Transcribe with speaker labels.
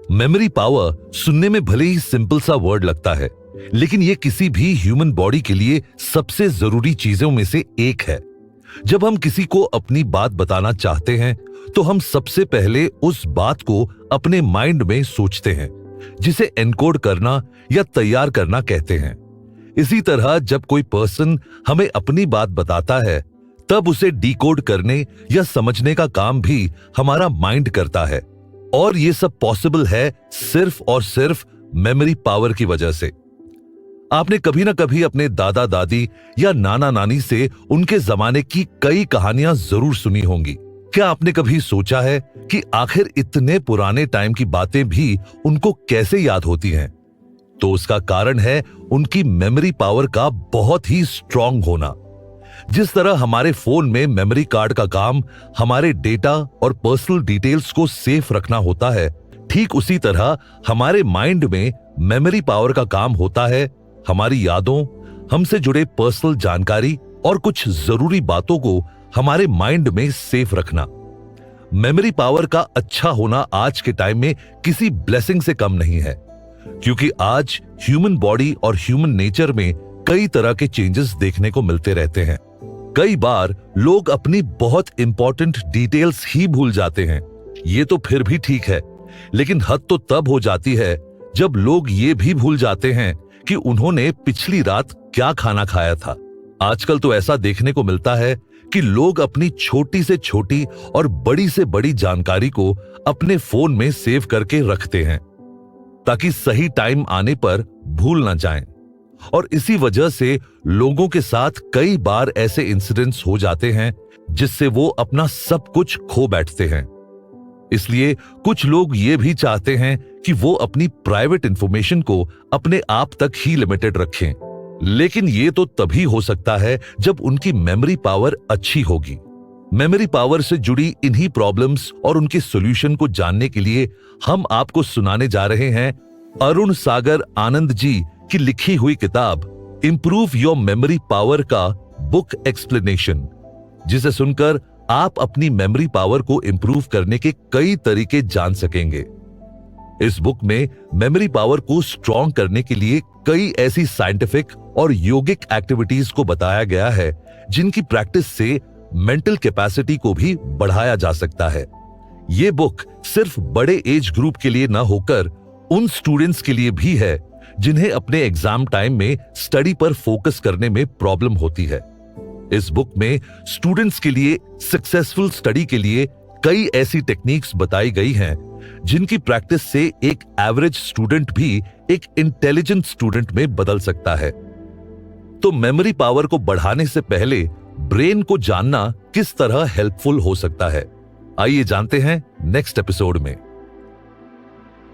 Speaker 1: Memory power सुनने में भले ही सिंपल सा वर्ड लगता है, लेकिन ये किसी भी ह्यूमन बॉडी के लिए सबसे जरूरी चीजों में से एक है। जब हम किसी को अपनी बात बताना चाहते हैं तो हम सबसे पहले उस बात को अपने माइंड में सोचते हैं, जिसे एनकोड करना या तैयार करना कहते हैं। इसी तरह जब कोई पर्सन हमें अपनी बात बताता है, तब उसे डिकोड करने या समझने का काम भी हमारा माइंड करता है। और ये सब पॉसिबल है सिर्फ और सिर्फ मेमोरी पावर की वजह से। आपने कभी ना कभी अपने दादा दादी या नाना नानी से उनके जमाने की कई कहानियां जरूर सुनी होंगी। क्या आपने कभी सोचा है कि आखिर इतने पुराने टाइम की बातें भी उनको कैसे याद होती हैं? तो उसका कारण है उनकी मेमोरी पावर का बहुत ही स्ट्रांग होना। जिस तरह हमारे फोन में मेमोरी कार्ड का काम हमारे डेटा और पर्सनल डिटेल्स को सेफ रखना होता है, ठीक उसी तरह हमारे माइंड में मेमोरी पावर का काम होता है हमारी यादों, हमसे जुड़े पर्सनल जानकारी और कुछ जरूरी बातों को हमारे माइंड में सेफ रखना। मेमोरी पावर का अच्छा होना आज के टाइम में किसी ब्लेसिंग से कम नहीं है, क्योंकि आज ह्यूमन बॉडी और ह्यूमन नेचर में कई तरह के चेंजेस देखने को मिलते रहते हैं। कई बार लोग अपनी बहुत इंपॉर्टेंट डिटेल्स ही भूल जाते हैं। ये तो फिर भी ठीक है, लेकिन हद तो तब हो जाती है जब लोग ये भी भूल जाते हैं कि उन्होंने पिछली रात क्या खाना खाया था। आजकल तो ऐसा देखने को मिलता है कि लोग अपनी छोटी से छोटी और बड़ी से बड़ी जानकारी को अपने फोन में सेव करके रखते हैं, ताकि सही टाइम आने पर भूल ना जाएं। और इसी वजह से लोगों के साथ कई बार ऐसे इंसिडेंट्स हो जाते हैं जिससे वो अपना सब कुछ खो बैठते हैं। इसलिए कुछ लोग ये भी चाहते हैं कि वो अपनी प्राइवेट इंफॉर्मेशन को अपने आप तक ही लिमिटेड रखें, लेकिन ये तो तभी हो सकता है जब उनकी मेमोरी पावर अच्छी होगी। मेमोरी पावर से जुड़ी इन्हीं प्रॉब्लम्स और उनके सॉल्यूशन को जानने के लिए हम आपको सुनाने जा रहे हैं अरुण सागर आनंद जी की लिखी हुई किताब इंप्रूव योर मेमोरी पावर का बुक एक्सप्लेनेशन, जिसे सुनकर आप अपनी मेमोरी पावर को इंप्रूव करने के कई तरीके जान सकेंगे। इस बुक में मेमोरी पावर को स्ट्रॉन्ग करने के लिए कई ऐसी साइंटिफिक और योगिक एक्टिविटीज को बताया गया है जिनकी प्रैक्टिस से मेंटल कैपेसिटी को भी बढ़ाया जा सकता है। ये बुक सिर्फ बड़े एज ग्रुप के लिए न होकर उन स्टूडेंट्स के लिए भी है जिन्हें अपने एग्जाम टाइम में स्टडी पर फोकस करने में प्रॉब्लम होती है। इस बुक में स्टूडेंट्स के लिए सक्सेसफुल स्टडी के लिए कई ऐसी टेक्निक्स बताई गई हैं जिनकी प्रैक्टिस से एक एवरेज स्टूडेंट भी एक इंटेलिजेंट स्टूडेंट में बदल सकता है। तो मेमोरी पावर को बढ़ाने से पहले ब्रेन को जानना किस तरह हेल्पफुल हो सकता है, आइए जानते हैं नेक्स्ट एपिसोड में।